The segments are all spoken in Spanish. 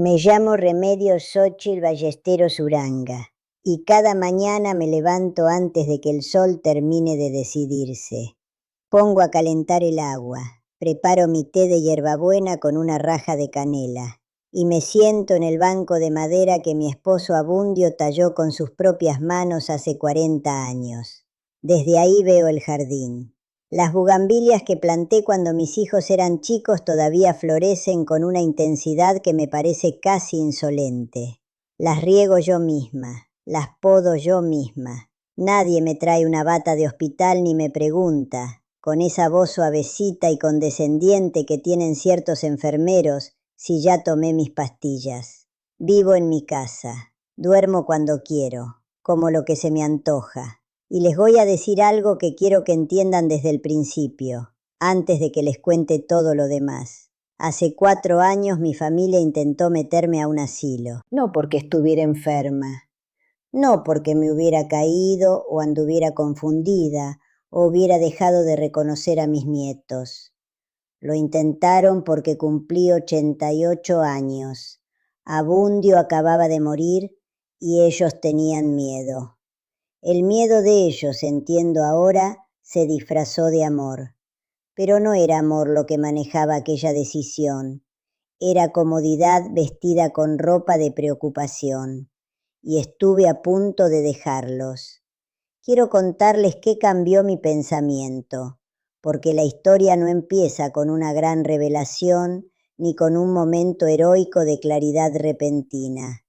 Me llamo Remedios Xóchitl Ballesteros Uranga y cada mañana me levanto antes de que el sol termine de decidirse. Pongo a calentar el agua, preparo mi té de hierbabuena con una raja de canela y me siento en el banco de madera que mi esposo Abundio talló con sus propias manos hace 40 años. Desde ahí veo el jardín. Las bugambilias que planté cuando mis hijos eran chicos todavía florecen con una intensidad que me parece casi insolente. Las riego yo misma, las podo yo misma. Nadie me trae una bata de hospital ni me pregunta, con esa voz suavecita y condescendiente que tienen ciertos enfermeros, si ya tomé mis pastillas. Vivo en mi casa, duermo cuando quiero, como lo que se me antoja. Y les voy a decir algo que quiero que entiendan desde el principio, antes de que les cuente todo lo demás. Hace 4 años mi familia intentó meterme a un asilo, no porque estuviera enferma, no porque me hubiera caído o anduviera confundida o hubiera dejado de reconocer a mis nietos. Lo intentaron porque cumplí 88 años. Abundio acababa de morir y ellos tenían miedo. El miedo de ellos, entiendo ahora, se disfrazó de amor. Pero no era amor lo que manejaba aquella decisión. Era comodidad vestida con ropa de preocupación. Y estuve a punto de dejarlos. Quiero contarles qué cambió mi pensamiento, porque la historia no empieza con una gran revelación ni con un momento heroico de claridad repentina.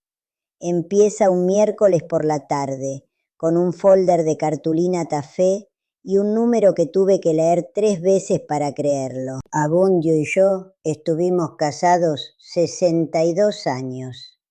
Empieza un miércoles por la tarde, con un folder de cartulina tafé y un número que tuve que leer 3 veces para creerlo. Abundio y yo estuvimos casados 62 años.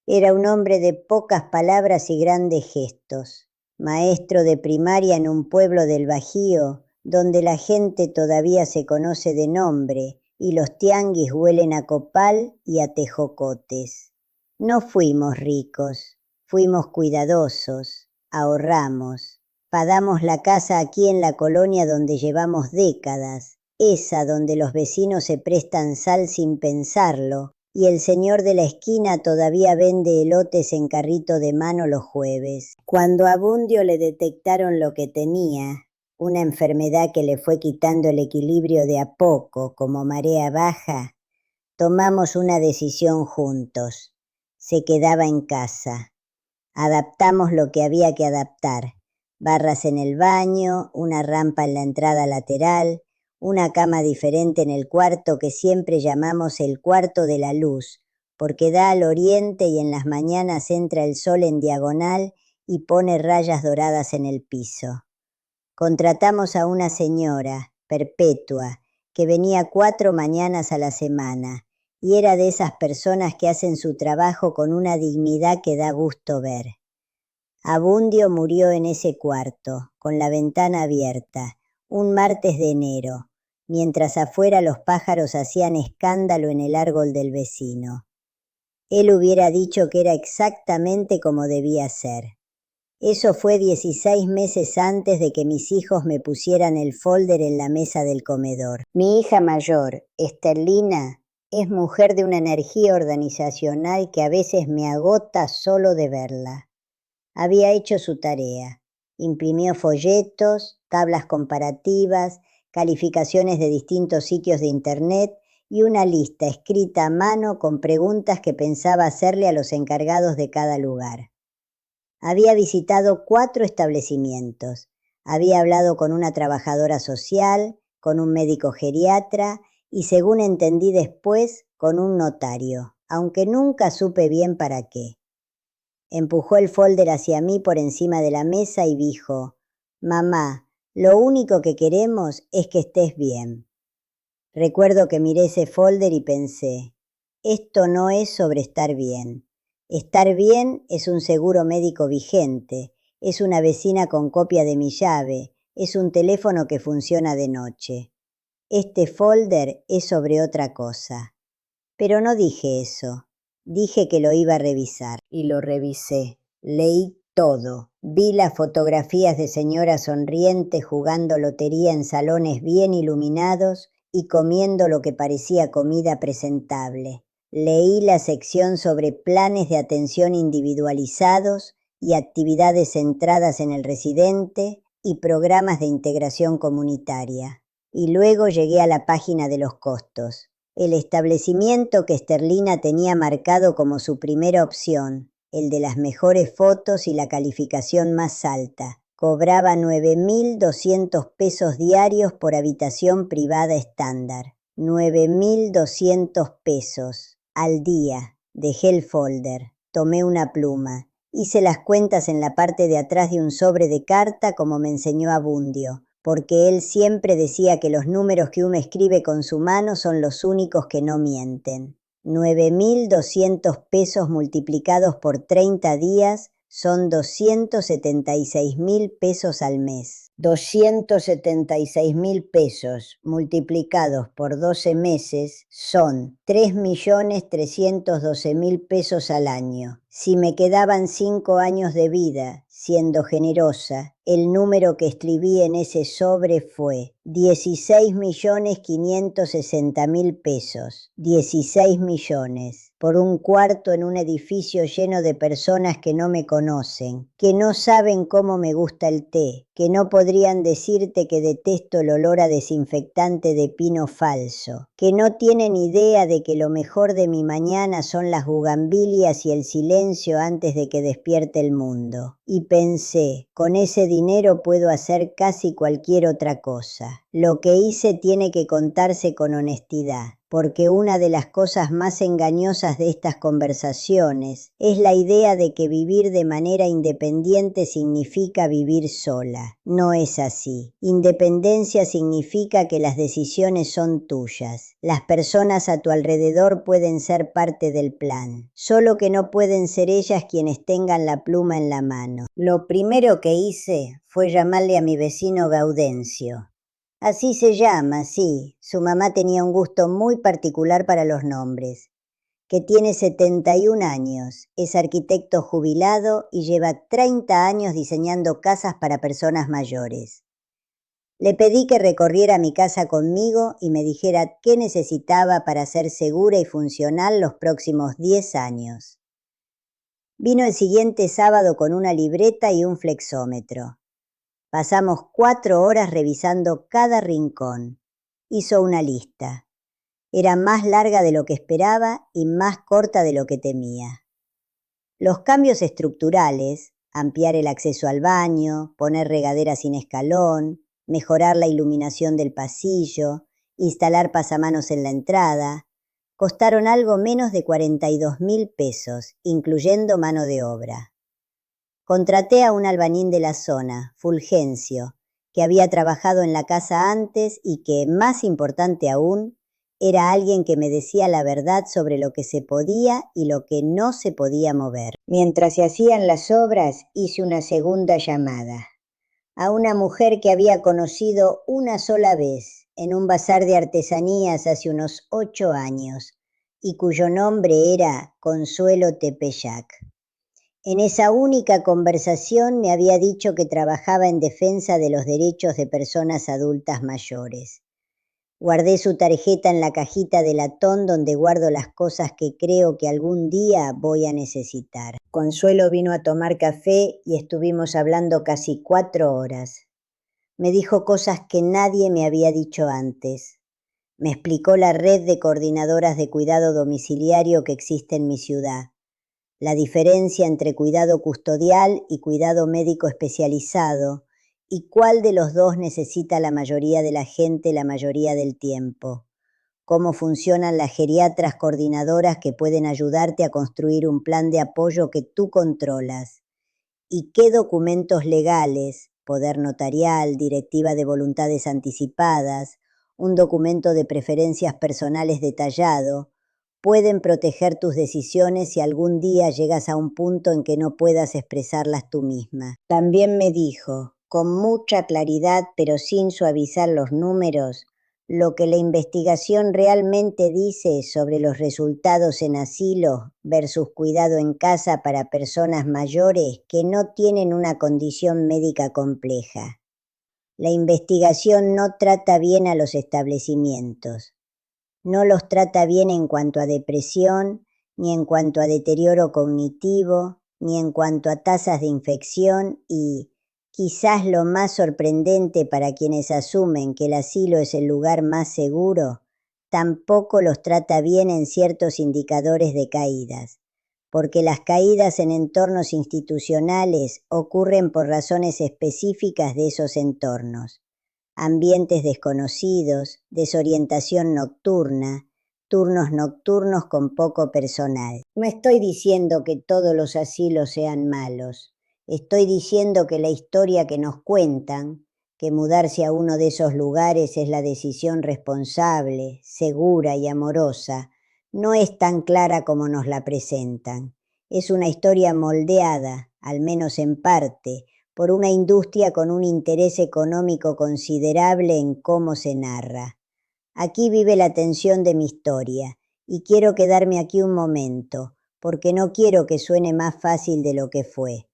Era un hombre de pocas palabras y grandes gestos, maestro de primaria en un pueblo del Bajío, donde la gente todavía se conoce de nombre y los tianguis huelen a copal y a tejocotes. No fuimos ricos, fuimos cuidadosos, ahorramos, pagamos la casa aquí en la colonia donde llevamos décadas, esa donde los vecinos se prestan sal sin pensarlo, y el señor de la esquina todavía vende elotes en carrito de mano los jueves. Cuando a Abundio le detectaron lo que tenía, una enfermedad que le fue quitando el equilibrio de a poco, como marea baja, tomamos una decisión juntos. Se quedaba en casa. Adaptamos lo que había que adaptar. Barras en el baño, una rampa en la entrada lateral, una cama diferente en el cuarto que siempre llamamos el cuarto de la luz, porque da al oriente y en las mañanas entra el sol en diagonal y pone rayas doradas en el piso. Contratamos a una señora, Perpetua, que venía 4 mañanas a la semana, y era de esas personas que hacen su trabajo con una dignidad que da gusto ver. Abundio murió en ese cuarto, con la ventana abierta, un martes de enero, mientras afuera los pájaros hacían escándalo en el árbol del vecino. Él hubiera dicho que era exactamente como debía ser. Eso fue 16 meses antes de que mis hijos me pusieran el folder en la mesa del comedor. Mi hija mayor, Esterlina, es mujer de una energía organizacional que a veces me agota solo de verla. Había hecho su tarea. Imprimió folletos, tablas comparativas, calificaciones de distintos sitios de internet y una lista escrita a mano con preguntas que pensaba hacerle a los encargados de cada lugar. Había visitado 4 establecimientos. Había hablado con una trabajadora social, con un médico geriatra y, según entendí después, con un notario, aunque nunca supe bien para qué. Empujó el folder hacia mí por encima de la mesa y dijo: «Mamá, lo único que queremos es que estés bien». Recuerdo que miré ese folder y pensé: esto no es sobre estar bien. Estar bien es un seguro médico vigente, es una vecina con copia de mi llave, es un teléfono que funciona de noche. Este folder es sobre otra cosa. Pero no dije eso. Dije que lo iba a revisar. Y lo revisé. Leí todo. Vi las fotografías de señoras sonrientes jugando lotería en salones bien iluminados y comiendo lo que parecía comida presentable. Leí la sección sobre planes de atención individualizados y actividades centradas en el residente y programas de integración comunitaria. Y luego llegué a la página de los costos. El establecimiento que Sterlina tenía marcado como su primera opción, el de las mejores fotos y la calificación más alta, cobraba 9.200 pesos diarios por habitación privada estándar. 9.200 pesos al día. Dejé el folder, tomé una pluma, hice las cuentas en la parte de atrás de un sobre de carta como me enseñó Abundio, porque él siempre decía que los números que uno escribe con su mano son los únicos que no mienten. 9.200 pesos multiplicados por 30 días son 276.000 pesos al mes. 276.000 pesos multiplicados por 12 meses son 3.312.000 pesos al año. Si me quedaban 5 años de vida, siendo generosa, el número que escribí en ese sobre fue 16.560.000 pesos. 16 millones. Por un cuarto en un edificio lleno de personas que no me conocen, que no saben cómo me gusta el té, que no podrían decirte que detesto el olor a desinfectante de pino falso, que no tienen idea de que lo mejor de mi mañana son las bugambilias y el silencio antes de que despierte el mundo. Y pensé, con ese dinero puedo hacer casi cualquier otra cosa. Lo que hice tiene que contarse con honestidad, porque una de las cosas más engañosas de estas conversaciones es la idea de que vivir de manera independiente significa vivir sola. No es así. Independencia significa que las decisiones son tuyas. Las personas a tu alrededor pueden ser parte del plan, solo que no pueden ser ellas quienes tengan la pluma en la mano. Lo primero que hice fue llamarle a mi vecino Gaudencio. Así se llama, sí. Su mamá tenía un gusto muy particular para los nombres. Que tiene 71 años, es arquitecto jubilado y lleva 30 años diseñando casas para personas mayores. Le pedí que recorriera mi casa conmigo y me dijera qué necesitaba para ser segura y funcional los próximos 10 años. Vino el siguiente sábado con una libreta y un flexómetro. Pasamos 4 horas revisando cada rincón. Hizo una lista. Era más larga de lo que esperaba y más corta de lo que temía. Los cambios estructurales, ampliar el acceso al baño, poner regadera sin escalón, mejorar la iluminación del pasillo, instalar pasamanos en la entrada, costaron algo menos de 42.000 pesos, incluyendo mano de obra. Contraté a un albañil de la zona, Fulgencio, que había trabajado en la casa antes y que, más importante aún, era alguien que me decía la verdad sobre lo que se podía y lo que no se podía mover. Mientras se hacían las obras, hice una segunda llamada a una mujer que había conocido una sola vez en un bazar de artesanías hace unos 8 años y cuyo nombre era Consuelo Tepeyac. En esa única conversación me había dicho que trabajaba en defensa de los derechos de personas adultas mayores. Guardé su tarjeta en la cajita de latón donde guardo las cosas que creo que algún día voy a necesitar. Consuelo vino a tomar café y estuvimos hablando casi 4 horas. Me dijo cosas que nadie me había dicho antes. Me explicó la red de coordinadoras de cuidado domiciliario que existe en mi ciudad. La diferencia entre cuidado custodial y cuidado médico especializado, y cuál de los dos necesita la mayoría de la gente la mayoría del tiempo. Cómo funcionan las geriatras coordinadoras que pueden ayudarte a construir un plan de apoyo que tú controlas. Y qué documentos legales, poder notarial, directiva de voluntades anticipadas, un documento de preferencias personales detallado, pueden proteger tus decisiones si algún día llegas a un punto en que no puedas expresarlas tú misma. También me dijo, con mucha claridad pero sin suavizar los números, lo que la investigación realmente dice sobre los resultados en asilo versus cuidado en casa para personas mayores que no tienen una condición médica compleja. La investigación no trata bien a los establecimientos. No los trata bien en cuanto a depresión, ni en cuanto a deterioro cognitivo, ni en cuanto a tasas de infección y, quizás lo más sorprendente para quienes asumen que el asilo es el lugar más seguro, tampoco los trata bien en ciertos indicadores de caídas, porque las caídas en entornos institucionales ocurren por razones específicas de esos entornos: ambientes desconocidos, desorientación nocturna, turnos nocturnos con poco personal. No estoy diciendo que todos los asilos sean malos. Estoy diciendo que la historia que nos cuentan, que mudarse a uno de esos lugares es la decisión responsable, segura y amorosa, no es tan clara como nos la presentan. Es una historia moldeada, al menos en parte, por una industria con un interés económico considerable en cómo se narra. Aquí vive la tensión de mi historia, y quiero quedarme aquí un momento, porque no quiero que suene más fácil de lo que fue.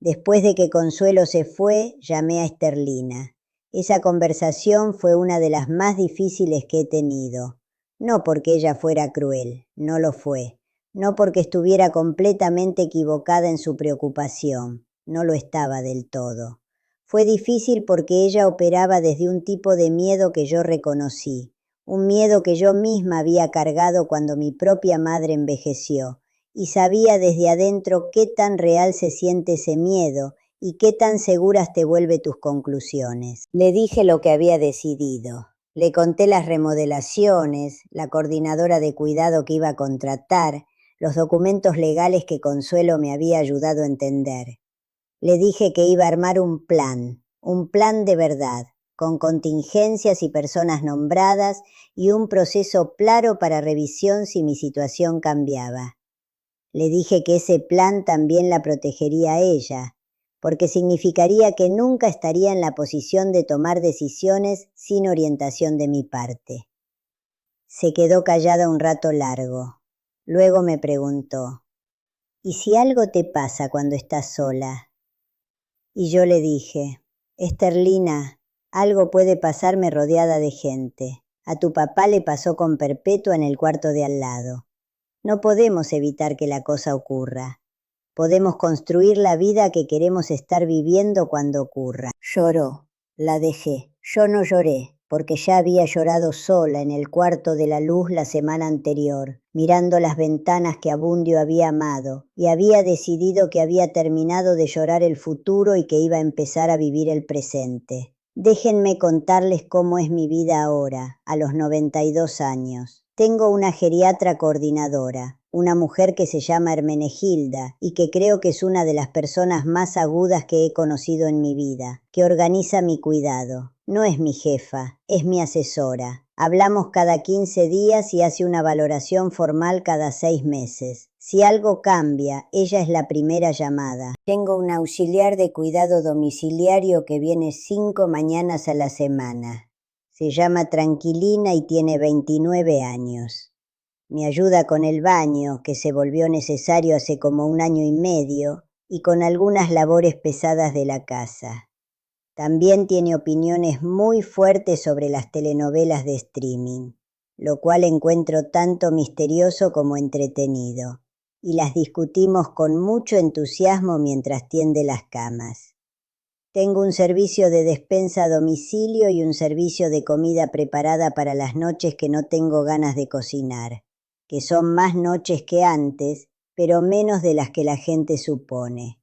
Después de que Consuelo se fue, llamé a Esterlina. Esa conversación fue una de las más difíciles que he tenido. No porque ella fuera cruel, no lo fue. No porque estuviera completamente equivocada en su preocupación, no lo estaba del todo. Fue difícil porque ella operaba desde un tipo de miedo que yo reconocí, un miedo que yo misma había cargado cuando mi propia madre envejeció, y sabía desde adentro qué tan real se siente ese miedo y qué tan seguras te vuelve tus conclusiones. Le dije lo que había decidido. Le conté las remodelaciones, la coordinadora de cuidado que iba a contratar, los documentos legales que Consuelo me había ayudado a entender. Le dije que iba a armar un plan de verdad, con contingencias y personas nombradas y un proceso claro para revisión si mi situación cambiaba. Le dije que ese plan también la protegería a ella, porque significaría que nunca estaría en la posición de tomar decisiones sin orientación de mi parte. Se quedó callada un rato largo. Luego me preguntó: ¿y si algo te pasa cuando estás sola? Y yo le dije: Esterlina, algo puede pasarme rodeada de gente. A tu papá le pasó con Perpetua en el cuarto de al lado. No podemos evitar que la cosa ocurra. Podemos construir la vida que queremos estar viviendo cuando ocurra. Lloró. La dejé. Yo no lloré, porque ya había llorado sola en el cuarto de la luz la semana anterior, mirando las ventanas que Abundio había amado, y había decidido que había terminado de llorar el futuro y que iba a empezar a vivir el presente. Déjenme contarles cómo es mi vida ahora, a los 92 años. Tengo una geriatra coordinadora, una mujer que se llama Hermenegilda y que creo que es una de las personas más agudas que he conocido en mi vida, que organiza mi cuidado. No es mi jefa, es mi asesora. Hablamos cada 15 días y hace una valoración formal cada 6 meses. Si algo cambia, ella es la primera llamada. Tengo un auxiliar de cuidado domiciliario que viene 5 mañanas a la semana. Se llama Tranquilina y tiene 29 años. Me ayuda con el baño, que se volvió necesario hace como 1 año y medio, y con algunas labores pesadas de la casa. También tiene opiniones muy fuertes sobre las telenovelas de streaming, lo cual encuentro tanto misterioso como entretenido, y las discutimos con mucho entusiasmo mientras tiende las camas. Tengo un servicio de despensa a domicilio y un servicio de comida preparada para las noches que no tengo ganas de cocinar, que son más noches que antes, pero menos de las que la gente supone.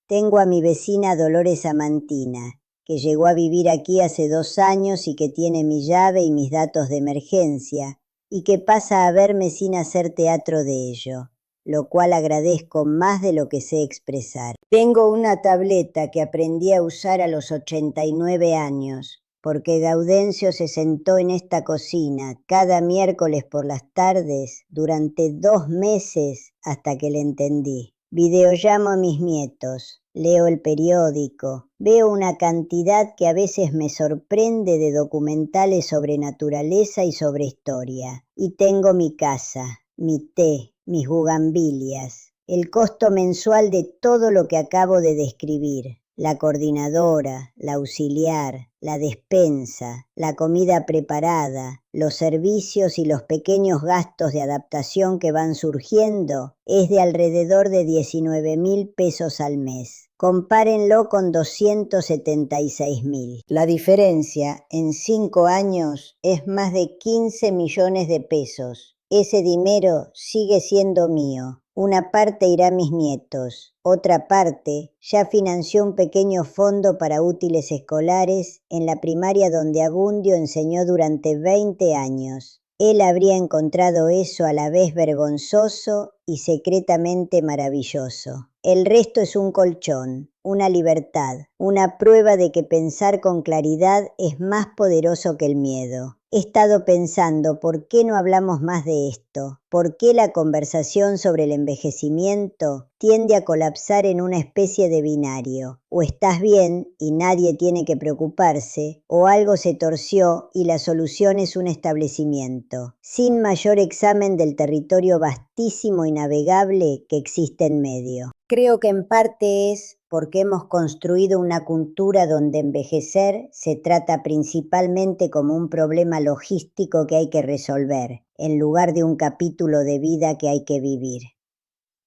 Tengo a mi vecina Dolores Amantina, que llegó a vivir aquí hace 2 años y que tiene mi llave y mis datos de emergencia, y que pasa a verme sin hacer teatro de ello, lo cual agradezco más de lo que sé expresar. Tengo una tableta que aprendí a usar a los 89 años, porque Gaudencio se sentó en esta cocina cada miércoles por las tardes durante 2 meses hasta que le entendí. Videollamo a mis nietos, leo el periódico, veo una cantidad que a veces me sorprende de documentales sobre naturaleza y sobre historia. Y tengo mi casa, mi té, mis bugambilias, el costo mensual de todo lo que acabo de describir, la coordinadora, la auxiliar, la despensa, la comida preparada, los servicios y los pequeños gastos de adaptación que van surgiendo, es de alrededor de 19.000 pesos al mes. Compárenlo con 276.000. La diferencia en 5 años es más de 15 millones de pesos. Ese dinero sigue siendo mío. Una parte irá a mis nietos. Otra parte ya financió un pequeño fondo para útiles escolares en la primaria donde Abundio enseñó durante 20 años. Él habría encontrado eso a la vez vergonzoso y secretamente maravilloso. El resto es un colchón, una libertad, una prueba de que pensar con claridad es más poderoso que el miedo. He estado pensando, ¿por qué no hablamos más de esto? ¿Por qué la conversación sobre el envejecimiento tiende a colapsar en una especie de binario? O estás bien y nadie tiene que preocuparse, o algo se torció y la solución es un establecimiento, sin mayor examen del territorio vastísimo y navegable que existe en medio. Creo que en parte es porque hemos construido una cultura donde envejecer se trata principalmente como un problema logístico que hay que resolver, en lugar de un capítulo de vida que hay que vivir.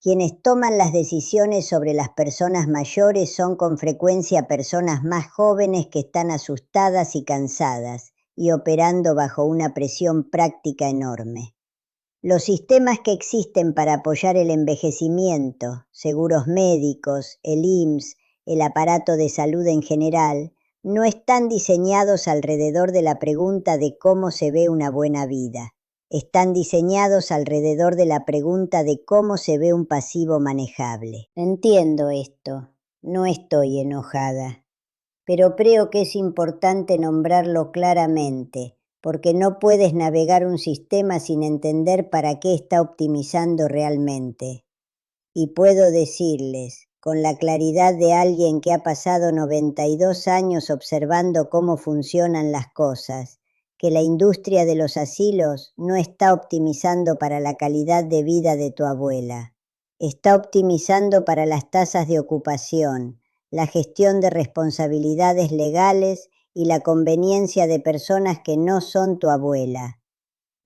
Quienes toman las decisiones sobre las personas mayores son con frecuencia personas más jóvenes que están asustadas y cansadas y operando bajo una presión práctica enorme. Los sistemas que existen para apoyar el envejecimiento, seguros médicos, el IMSS, el aparato de salud en general, no están diseñados alrededor de la pregunta de cómo se ve una buena vida. Están diseñados alrededor de la pregunta de cómo se ve un pasivo manejable. Entiendo esto, no estoy enojada, pero creo que es importante nombrarlo claramente, porque no puedes navegar un sistema sin entender para qué está optimizando realmente. Y puedo decirles, con la claridad de alguien que ha pasado 92 años observando cómo funcionan las cosas, que la industria de los asilos no está optimizando para la calidad de vida de tu abuela. Está optimizando para las tasas de ocupación, la gestión de responsabilidades legales y la conveniencia de personas que no son tu abuela,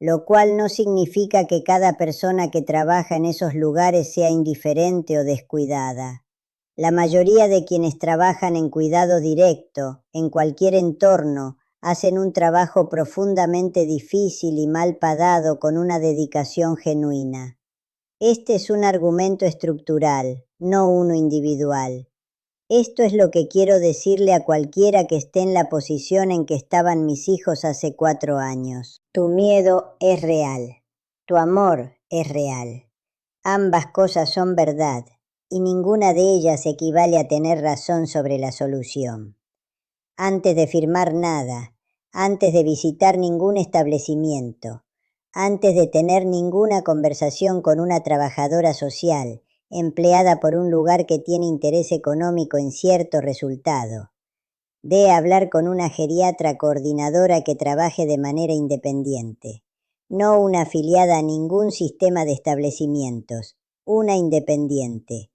lo cual no significa que cada persona que trabaja en esos lugares sea indiferente o descuidada. La mayoría de quienes trabajan en cuidado directo, en cualquier entorno, hacen un trabajo profundamente difícil y mal pagado con una dedicación genuina. Este es un argumento estructural, no uno individual. Esto es lo que quiero decirle a cualquiera que esté en la posición en que estaban mis hijos hace 4 años. Tu miedo es real. Tu amor es real. Ambas cosas son verdad, y ninguna de ellas equivale a tener razón sobre la solución. Antes de firmar nada, antes de visitar ningún establecimiento, antes de tener ninguna conversación con una trabajadora social, empleada por un lugar que tiene interés económico en cierto resultado. De hablar con una geriatra coordinadora que trabaje de manera independiente, no una afiliada a ningún sistema de establecimientos, una independiente.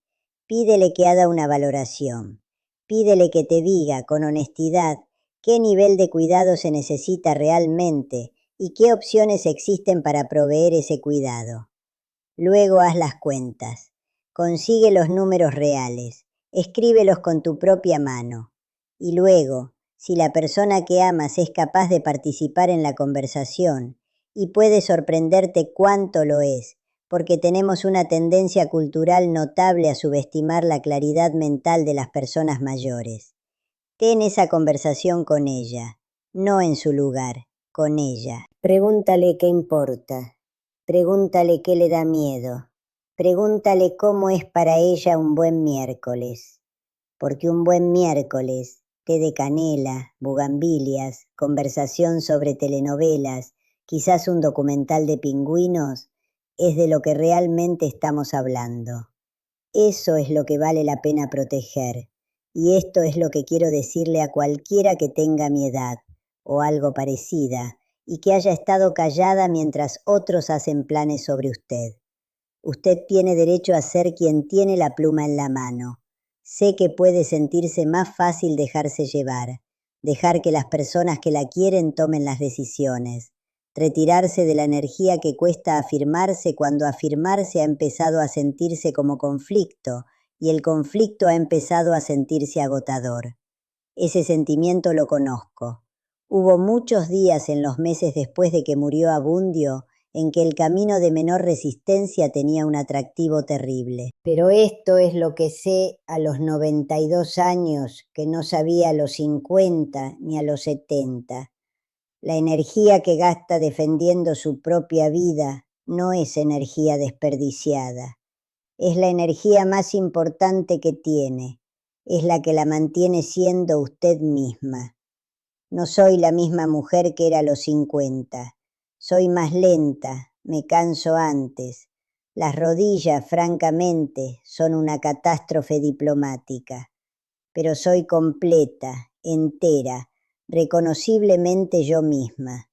Pídele que haga una valoración. Pídele que te diga con honestidad qué nivel de cuidado se necesita realmente y qué opciones existen para proveer ese cuidado. Luego haz las cuentas. Consigue los números reales, escríbelos con tu propia mano. Y luego, si la persona que amas es capaz de participar en la conversación, y puede sorprenderte cuánto lo es, porque tenemos una tendencia cultural notable a subestimar la claridad mental de las personas mayores. Ten esa conversación con ella, no en su lugar, con ella. Pregúntale qué importa. Pregúntale qué le da miedo. Pregúntale cómo es para ella un buen miércoles. Porque un buen miércoles, té de canela, bugambilias, conversación sobre telenovelas, quizás un documental de pingüinos, es de lo que realmente estamos hablando. Eso es lo que vale la pena proteger. Y esto es lo que quiero decirle a cualquiera que tenga mi edad, o algo parecida, y que haya estado callada mientras otros hacen planes sobre usted. Usted tiene derecho a ser quien tiene la pluma en la mano. Sé que puede sentirse más fácil dejarse llevar, dejar que las personas que la quieren tomen las decisiones, retirarse de la energía que cuesta afirmarse cuando afirmarse ha empezado a sentirse como conflicto y el conflicto ha empezado a sentirse agotador. Ese sentimiento lo conozco. Hubo muchos días en los meses después de que murió Abundio en que el camino de menor resistencia tenía un atractivo terrible. Pero esto es lo que sé a los 92 años, que no sabía a los 50 ni a los 70. La energía que gasta defendiendo su propia vida no es energía desperdiciada. Es la energía más importante que tiene. Es la que la mantiene siendo usted misma. No soy la misma mujer que era a los 50. Soy más lenta, me canso antes. Las rodillas, francamente, son una catástrofe diplomática. Pero soy completa, entera, reconociblemente yo misma.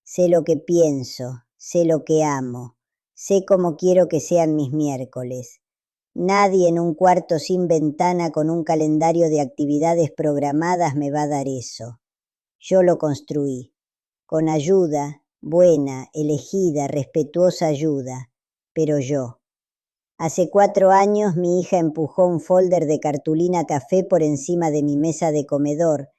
Sé lo que pienso, sé lo que amo, sé cómo quiero que sean mis miércoles. Nadie en un cuarto sin ventana con un calendario de actividades programadas me va a dar eso. Yo lo construí, con ayuda, buena, elegida, respetuosa ayuda, pero yo. Hace 4 años mi hija empujó un folder de cartulina café por encima de mi mesa de comedor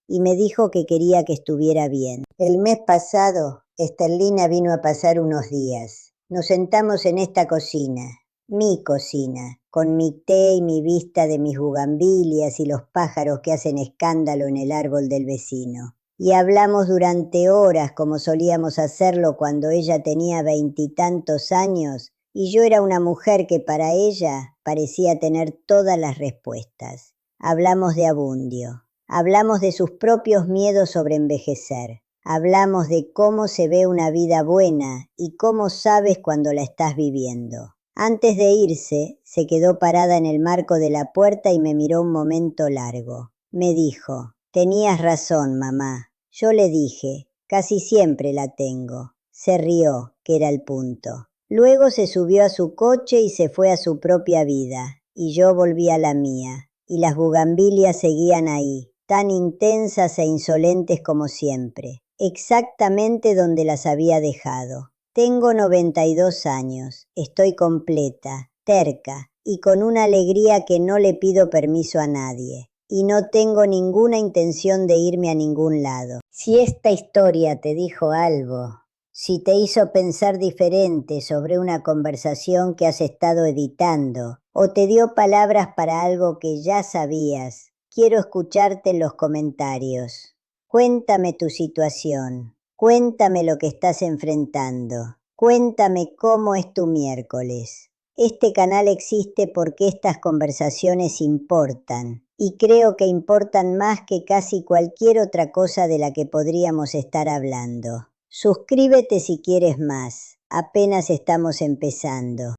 y me dijo que quería que estuviera bien. El mes pasado, Esterlina vino a pasar unos días. Nos sentamos en esta cocina, mi cocina, con mi té y mi vista de mis bugambilias y los pájaros que hacen escándalo en el árbol del vecino. Y hablamos durante horas como solíamos hacerlo cuando ella tenía 20 y tantos años y yo era una mujer que para ella parecía tener todas las respuestas. Hablamos de Abundio, hablamos de sus propios miedos sobre envejecer, hablamos de cómo se ve una vida buena y cómo sabes cuando la estás viviendo. Antes de irse, se quedó parada en el marco de la puerta y me miró un momento largo. Me dijo: «Tenías razón, mamá». Yo le dije: «Casi siempre la tengo». Se rió, que era el punto. Luego se subió a su coche y se fue a su propia vida, y yo volví a la mía, y las bugambilias seguían ahí, tan intensas e insolentes como siempre, exactamente donde las había dejado. Tengo 92 años, estoy completa, terca, y con una alegría que no le pido permiso a nadie, y no tengo ninguna intención de irme a ningún lado. Si esta historia te dijo algo, si te hizo pensar diferente sobre una conversación que has estado editando, o te dio palabras para algo que ya sabías, quiero escucharte en los comentarios. Cuéntame tu situación, cuéntame lo que estás enfrentando, cuéntame cómo es tu miércoles. Este canal existe porque estas conversaciones importan, y creo que importan más que casi cualquier otra cosa de la que podríamos estar hablando. Suscríbete si quieres más, apenas estamos empezando.